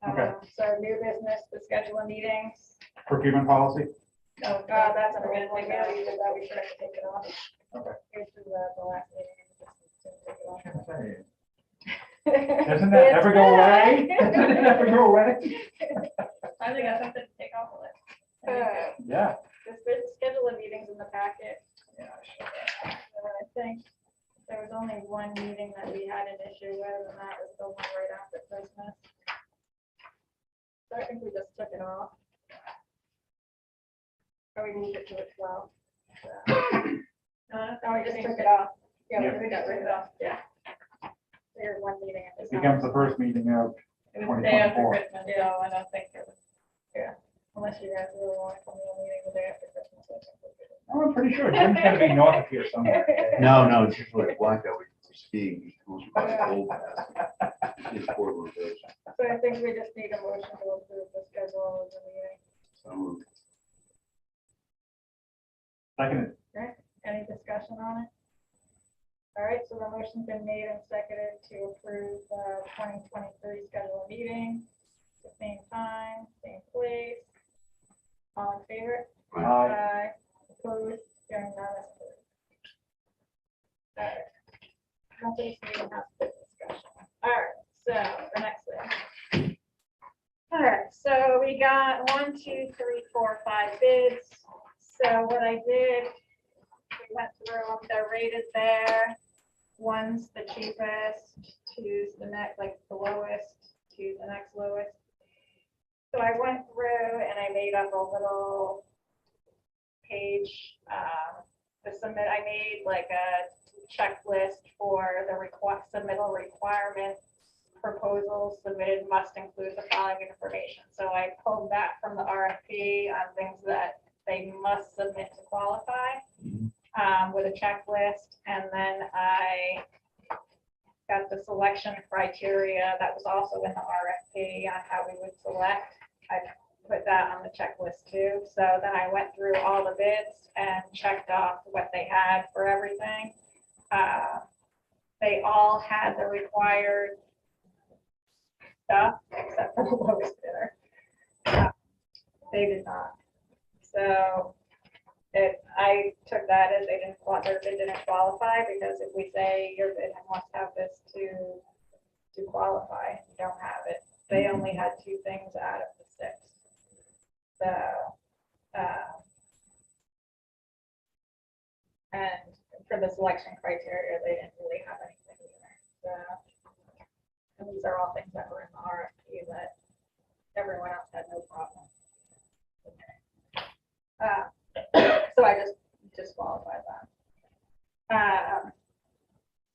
Okay. So new business, to schedule a meetings. procurement policy? Oh, God, that's a minute, we gotta use it, that we should have to take it off. Okay. Here's the last meeting. Just take it off. Doesn't that ever go away? Doesn't it ever go away? Finally got something to take off of it. Yeah. There's schedule of meetings in the packet. Yeah. I think there was only one meeting that we had an issue with, and that was the one right after Christmas. So I think we just took it off. Or we moved it to a 12. No, we just took it off. Yeah, Yeah. we got rid of it. Yeah. There's one meeting at It this becomes time. the first meeting of It was the day after 2024. Christmas, so I don't think it was. Unless you guys really want to come to a meeting the day after Christmas. I'm pretty sure Jim's gonna be north of here somewhere. No, it's usually a blackout week for skiing. He comes by the old pass. It's Portland Village. So I think we just need a motion to approve the schedule of the meeting. So moved. Second, Any discussion on it? All right, so the motion's been made and seconded to approve the 2023 schedule of meeting, the same time, same place. All in favor? aye. Opposed? Hearing none, that's approved. All right. I don't think we even have this discussion. All right, so the next thing. All right, so we got 1, 2, 3, 4, 5 bids. So what I did, we went through them, they're rated there. One's the cheapest, two's the next, like the lowest, two's the next lowest. So I went through and I made up a little page to submit. I made like a checklist for the submittal requirements. Proposals submitted must include the following information. So I pulled that from the RFP on things that they must submit to qualify with a checklist. And then I got the selection criteria that was also in the RFP on how we would select. I put that on the checklist too. So then I went through all the bids and checked off what they had for everything. They all had the required stuff except for the lowest bidder. They did not. So I took that as they didn't qualify, because if we say your bid must have this to qualify, you don't have it. They only had 2 things out of the 6. So, and for the selection criteria, they didn't really have anything either. So, and these are all things that were in the RFP that everyone else had no problem. So I just disqualified them.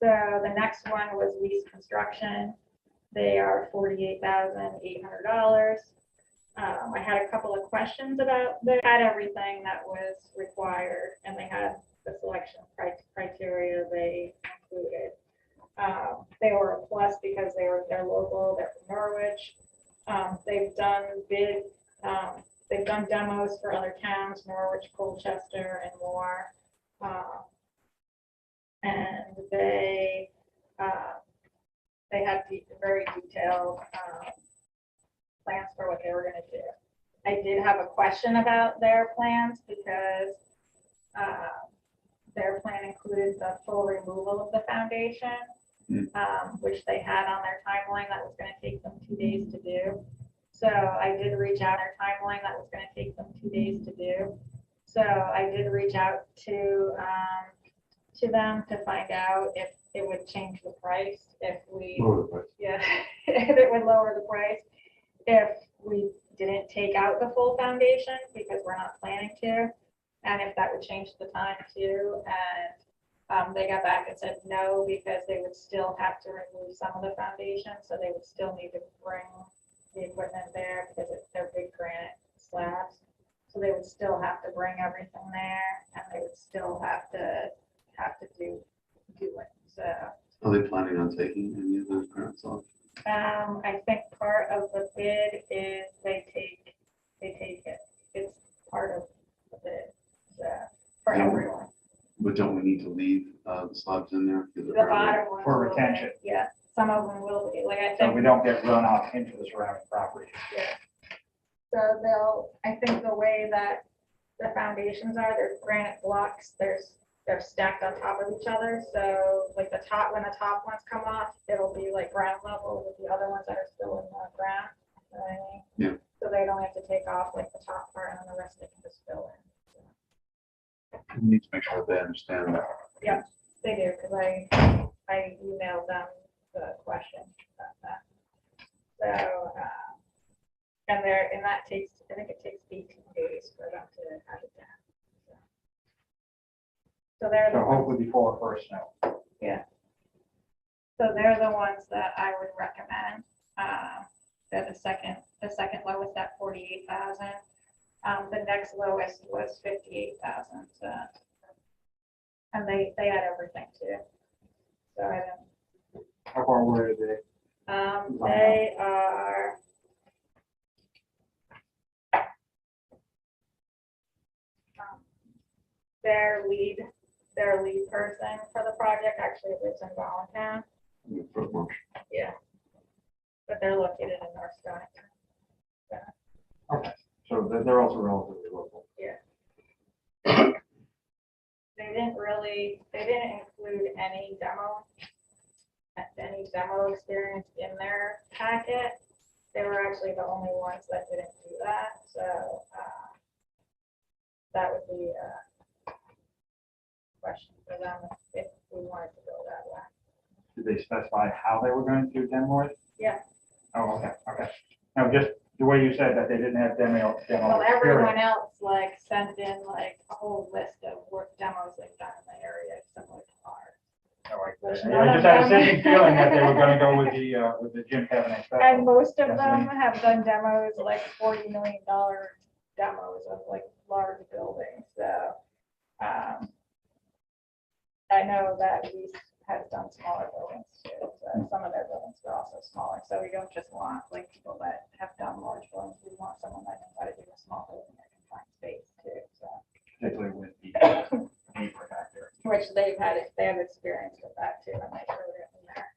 So the next one was Lease Construction. They are $48,800. I had a couple of questions about, they had everything that was required, and they had the selection criteria they included. They were a plus because they're local, they're from Norwich. They've done demos for other towns, Norwich, Colchester, and more. And they had very detailed plans for what they were going to do. I did have a question about their plans because their plan included the full removal of the foundation, which they had on their timeline that was going to take them 2 days to do. So I did reach out their timeline that was going to take them 2 days to do. So I did reach out to them to find out if it would change the price if we, yeah, if it would lower the price if we didn't take out the full foundation, because we're not planning to, and if that would change the time too. And they got back and said no, because they would still have to remove some of the foundation, so they would still need to bring the equipment there because they're big granite slabs. So they would still have to bring everything there, and they would still have to do it. So Are they planning on taking any of those grants off? I think part of the bid is they take it. It's part of the bid, so, for Yeah. everyone. But don't we need to leave the slabs in there? The bottom ones. For will be, retention. Yeah, some of them will be, like I So think. we don't get run off into the surrounding property. Yeah. So I think the way that the foundations are, there's granite blocks, they're stacked on top of each other. So like when the top ones come off, it'll be like ground level with the other ones that are still in the ground. You know what I mean? Yeah. So they don't have to take off like the top part, and then the rest they can just fill in. We need to make sure they understand that. Yeah, they do, because I emailed them the question about that. So, and that takes, I think it takes 18 days for them to have it done. So they're the So ones, hopefully before first snow. so they're the ones that I would recommend. They're the second lowest at 48,000. The next lowest was 58,000. So, and they had everything too. So I don't. How far away are they? They are. Their lead person for the project actually lives in Voluntown. Yeah. But they're located in North Stonington. Okay, so they're also relatively local. They didn't include any demo experience in their packet. They were actually the only ones that didn't do that. So that would be a question for them if we wanted to go that way. Did they specify how they were going to demo it? Yeah. Oh, okay. No, just the way you said that they didn't have demo Well, experience. everyone else like sent in like a whole list of work demos they've done in the area, similar to ours. I just had a sinking feeling that they were going to go with the Jim Kevin special. And most of Yes, them ma'am. have done demos, like $40 million demos of like large buildings. So I know that East has done smaller buildings too. So some of their buildings are also also smaller, so we don't just want like people that have done large buildings, we want someone that knows how to do a small building that can find space too, so. Particularly with the neighbor factor. Which they have experience with that too, and they showed it in there.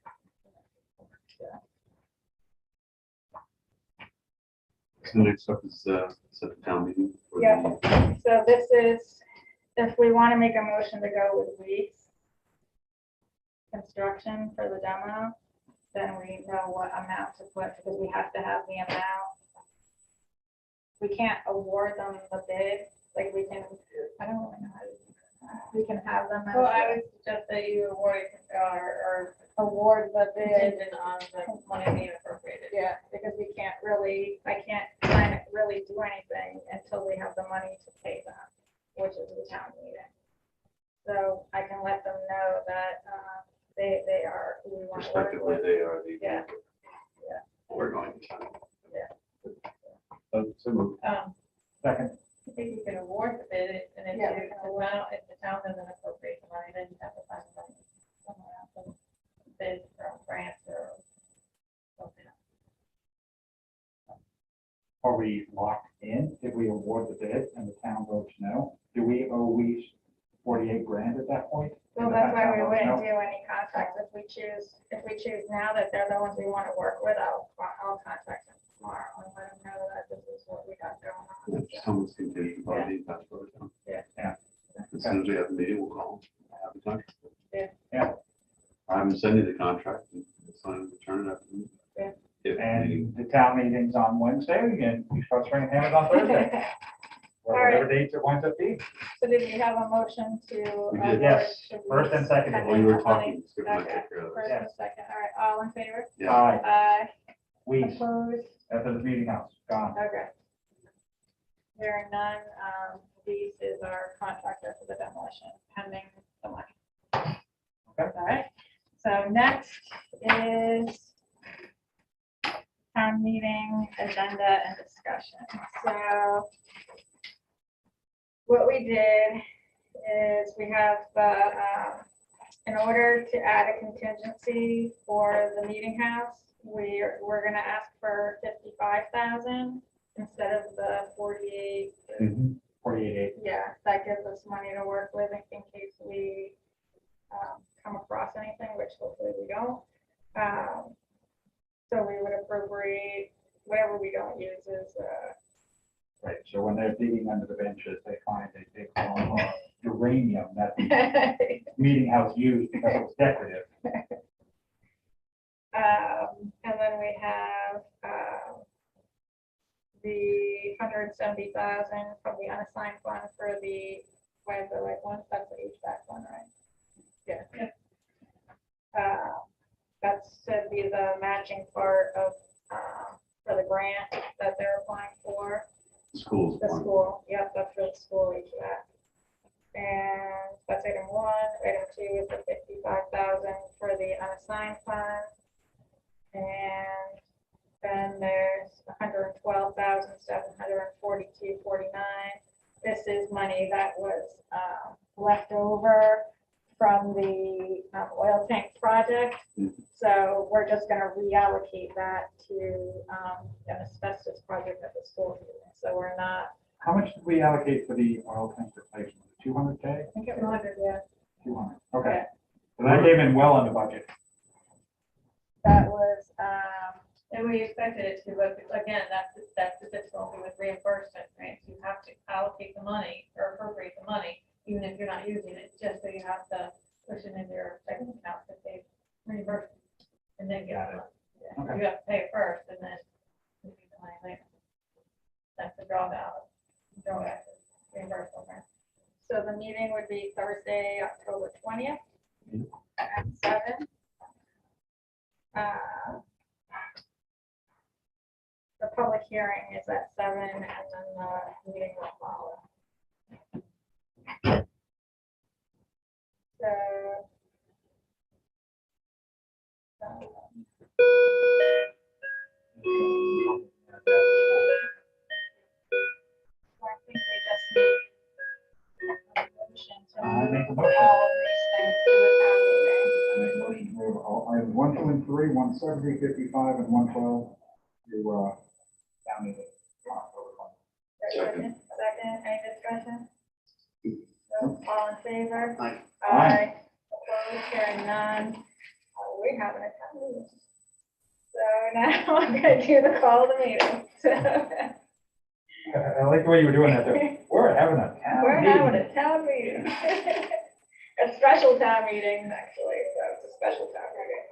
So next up is set the town meeting. for the- Yeah. So this is, if we want to make a motion to go with Weeks construction for the demo, then we know what amount to put, because we have to have the amount. We can't award them the bid, like we can, I don't really know how to do that. We can have them. as Well, I a- would suggest that you award or Award the bid. contingent on the money being appropriated. Yeah, because we can't really, I can't kind of really do anything until we have the money to pay them, which is the town meeting. So I can let them know that they are, who we want to work Respectively, with. they are the. Yeah. Yeah. We're going to sign. Yeah. So moved. Second, I think you can award the bid, and if Yeah. if the town doesn't appropriate the money, then you have to find the money somewhere else, and bid from grants or something else. are we locked in if we award the bid and the town votes no? Do we owe we 48 grand at that point? Well, And the that's why town we votes wouldn't no? do any contracts if we choose now that they're the ones we want to work with, I'll contact them tomorrow and let them know that this is what we got going on. Yeah, someone's contingent upon the that's what it's on. Yeah. Yeah. As soon as we have a meeting, we'll call them. I have the contract. Yeah. Yeah. I'm sending the contract and sign and return it after. the meeting. Yeah. If the meeting- And the town meeting's on Wednesday, and we start swinging hammers on Thursday, or whatever dates it winds up being. So did we have a motion to? We did. Yes, first and second. And While then you were the money? talking, Skip and I Okay. took care of First that. and second, all right, all in favor? Yeah. Aye, we, Opposed? after the meeting house, gone. Okay. Hearing none, these is our contractor for the demolition pending the money. Okay. All right, so next is town meeting agenda and discussion. So what we did is we have in order to add a contingency for the meeting house, we're gonna ask for 55,000 instead of the 48. 48. Yeah, that gives us money to work with in case we come across anything, which hopefully we don't. So we would appropriate whatever we don't use is, Right, so when they're digging under the benches, they find a big lump of uranium that the meeting house used because it was decorative. and then we have the 170,000 from the unassigned fund for the, what is it, like one, that's the HVAC one, right? Yeah. That's to be the matching part of, for the grant that they're applying for. Schools. The school, yep, that's for the school HVAC. And that's item one. Item two is the 55,000 for the unassigned fund. And then there's 112,742.49. This is money that was left over from the oil tank project. So we're just gonna reallocate that to an asbestos project at the school. So we're not, How much did we allocate for the oil tank replacement? 200K? I think it was 100, yeah. 200, okay. So that came in well under budget. That was, And we expected it to, but again, that's the difficulty with reimbursement, right? You have to allocate the money or appropriate the money, even if you're not using it, just so you have to push it into your checking account to pay reimbursement. And then get it. Okay. You have to pay it first and then you need the money later. That's the drawback, reimbursement. Right? so the meeting would be Thursday, October 20th at 7. The public hearing is at 7 and then the meeting will follow. So. I think we just need a motion to I make a move motion. all of these things to the town meeting. I make a motion to move all So items 1, 2, and 3, 170, 55, and 112 to down to the October 20th. Second. Second, any discussion? So, all in favor? Aye. Aye. Opposed, hearing none. Oh, we have an attendance. So now I'm gonna do the call of the meeting. I like the way you were doing that too. We're having a town We're meeting. having a town meeting. A special town meeting, actually, so it's a special town meeting.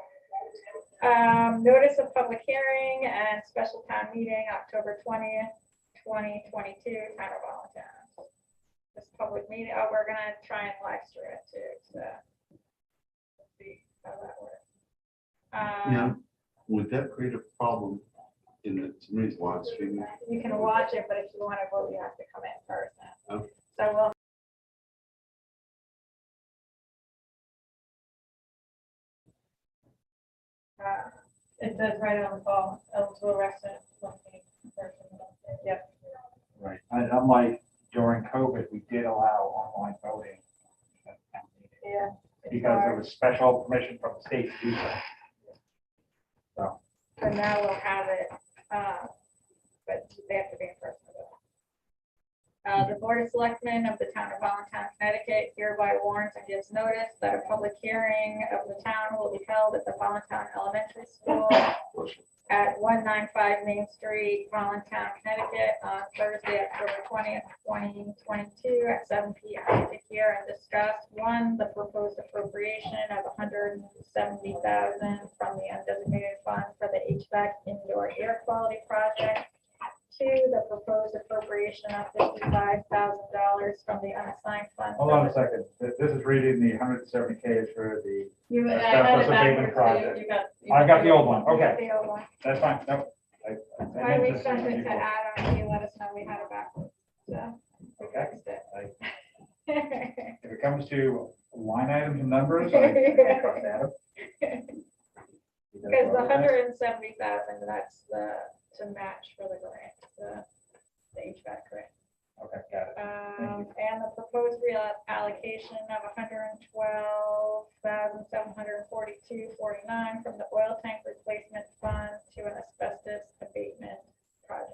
Notice of public hearing and special town meeting, October 20th, 2022, town of Allentown. This public meeting, oh, we're gonna try and live stream it too, so. Let's see how that works. Now, would that create a problem in the, somebody's live streaming? You can watch it, but if you want to vote, you have to come in person. Okay. So we'll. It says right on the ball, eligible resident, person. Yep. Right. And unlike during COVID, we did allow online voting at town meeting Yeah. because there was special permission from the state to do so. So now we'll have it, but they have to be in person. The Board of Selectmen of the Town of Allentown, Connecticut hereby warns and gives notice that a public hearing of the town will be held at the Allentown Elementary School at 195 Main Street, Allentown, Connecticut, on Thursday, October 20th, 2022 at 7 p.m. to hear and discuss, one, the proposed appropriation of $170,000 from the undesignated fund for the HVAC indoor air quality project. Two, the proposed appropriation of $55,000 from the unassigned fund. Hold on a second. This is reading the 170K is for the, You, I Asbestos had it abatement backwards, so project. you got. I got the old one. You Okay, got the old one. that's fine. Nope. I When meant we to sent say it to before. Adam, he let us know we had it backwards, so we fixed If it comes to line items and numbers, I trust Adam. Because the 170,000, that's to match for the grant, the HVAC grant. Okay, got it. And the proposed reallocation of $112,742.49 from the oil tank replacement fund to an asbestos abatement project.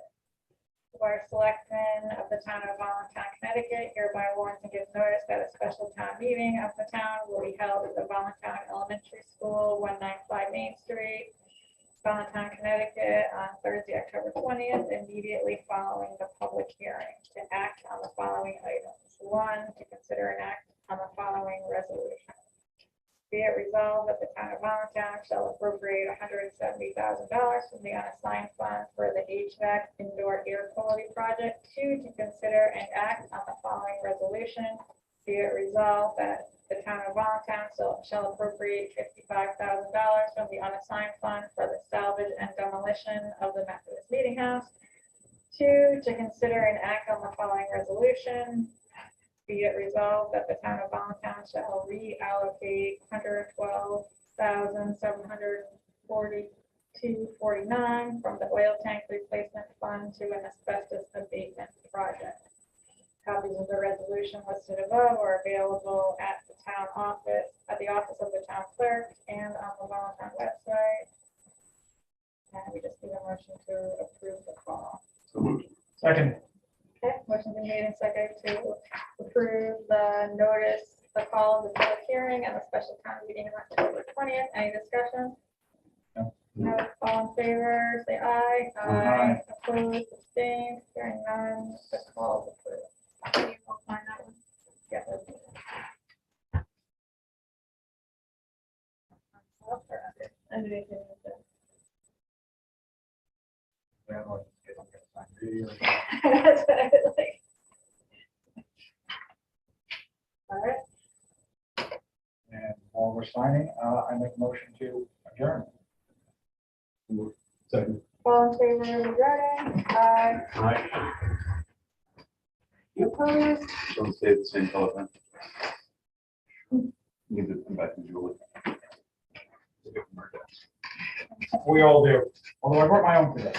The Board of Selectmen of the Town of Allentown, Connecticut hereby warns and gives notice that a special town meeting of the town will be held at the Allentown Elementary School, 195 Main Street, Allentown, Connecticut, on Thursday, October 20th, immediately following the public hearing, to act on the following items. One, to consider an act on the following resolution. Be it resolved that the town of Allentown shall appropriate $170,000 from the unassigned fund for the HVAC indoor air quality project. Two, to consider and act on the following resolution. Be it resolved that the town of Allentown shall appropriate $55,000 from the unassigned fund for the salvage and demolition of the Methodist Meeting House. Two, to consider and act on the following resolution. Be it resolved that the town of Allentown shall reallocate $112,742.49 from the oil tank replacement fund to an asbestos abatement project. Copies of the resolution listed above are available at the town office, at the office of the town clerk, and on the Allentown website. And we just need a motion to approve the call. So moved. Second. Okay, motion been made and seconded to approve the notice, the call of the public hearing and the special town meeting on October 20th. Any discussion? No. No, all in favor, say aye. Aye. Opposed, abstained, hearing none, the call is approved. You will find that one. Yeah, that's it. Underneath it, That's what I was like. All right, And while we're signing, I make a motion to adjourn. Second. all in favor of adjourning? Aye. Aye. Opposed? Don't stay at the same telephone. Need to come back to Julie. We all do, although I brought my own today.